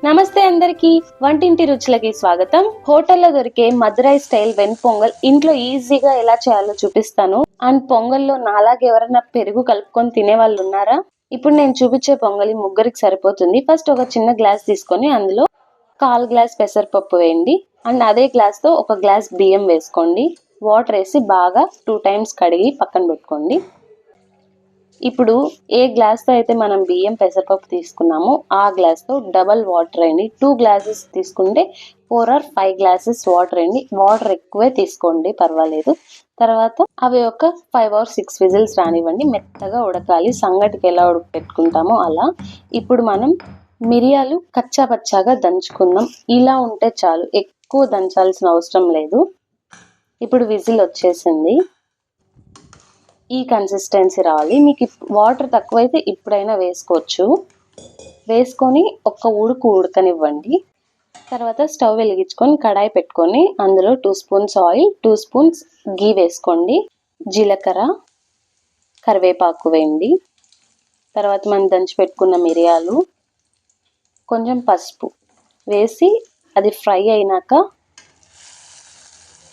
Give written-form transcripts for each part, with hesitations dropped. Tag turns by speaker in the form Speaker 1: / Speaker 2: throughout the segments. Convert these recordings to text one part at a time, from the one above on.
Speaker 1: నమస్తే అందరికి, వంటింటి రుచులకి స్వాగతం. హోటల్లో దొరికే మదురై స్టైల్ వెన్పొంగల్ ఇంట్లో ఈజీగా ఎలా చేయాలో చూపిస్తాను. అండ్ పొంగల్లో నాలాగే ఎవరైనా పెరుగు కలుపుకొని తినే వాళ్ళు ఉన్నారా? ఇప్పుడు నేను చూపించే పొంగలి ముగ్గురికి సరిపోతుంది. ఫస్ట్ ఒక చిన్న గ్లాస్ తీసుకొని అందులో 1/4 గ్లాస్ పెసరపప్పు వేయండి. అండ్ అదే గ్లాస్ తో 1 గ్లాస్ బియ్యం వేసుకోండి. వాటర్ వేసి బాగా 2 టైమ్స్ కడిగి పక్కన పెట్టుకోండి. ఇప్పుడు ఏ గ్లాస్ తో అయితే మనం బియ్యం పెసరపప్పు తీసుకున్నామో ఆ గ్లాస్ తో డబల్ వాటర్ వేయండి. 2 గ్లాసెస్ తీసుకుంటే 4 or 5 గ్లాసెస్ వాటర్ వేయండి. వాటర్ ఎక్కువే తీసుకోండి, పర్వాలేదు. తర్వాత అవి ఒక 5 or 6 విజిల్స్ రానివ్వండి. మెత్తగా ఉడకాలి, సంగటికి ఎలా ఉడకపెట్టుకుంటామో అలా. ఇప్పుడు మనం మిరియాలు కచ్చా పచ్చాగా దంచుకుందాం. ఇలా ఉంటే చాలు, ఎక్కువ దంచాల్సిన అవసరం లేదు. ఇప్పుడు విజిల్ వచ్చేసింది. ఈ కన్సిస్టెన్సీ రావాలి. మీకు వాటర్ తక్కువైతే ఇప్పుడైనా వేసుకోవచ్చు. వేసుకొని ఒక ఉడకనివ్వండి. తర్వాత స్టవ్ వెలిగించుకొని కడాయి పెట్టుకొని అందులో 2 స్పూన్స్ ఆయిల్, 2 స్పూన్స్ గీ వేసుకోండి. జీలకర్ర, కరివేపాకు వేయండి. తర్వాత మనం దంచి పెట్టుకున్న మిరియాలు, కొంచెం పసుపు వేసి అది ఫ్రై అయినాక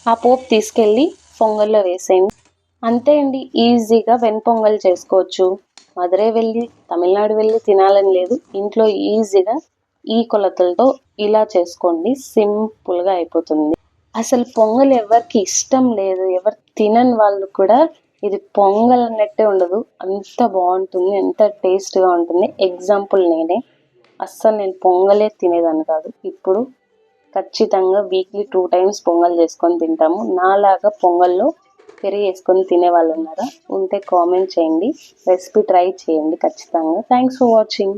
Speaker 1: ఆ పోపు తీసుకెళ్ళి పొంగల్లో వేసేయండి. అంతే అండి, ఈజీగా వెన్పొంగల్ చేసుకోవచ్చు. మదురై వెళ్ళి తమిళనాడు వెళ్ళి తినాలని లేదు, ఇంట్లో ఈజీగా ఈ కొలతలతో ఇలా చేసుకోండి. సింపుల్గా అయిపోతుంది. అసలు పొంగల్ ఎవరికి ఇష్టం లేదు, ఎవరు తినని వాళ్ళు కూడా ఇది పొంగల్ అన్నట్టే ఉండదు. అంత బాగుంటుంది, ఎంత టేస్ట్గా ఉంటుంది. ఎగ్జాంపుల్ నేను పొంగలే తినేదాన్ని కాదు. ఇప్పుడు ఖచ్చితంగా వీక్లీ 2 టైమ్స్ పొంగల్ చేసుకొని తింటాము. నాలాగా పొంగల్లో పెరుగు వేసుకొని తినే వాళ్ళు ఉన్నారా? ఉంటే కామెంట్ చేయండి. రెసిపీ ట్రై చేయండి ఖచ్చితంగా. Thanks for watching.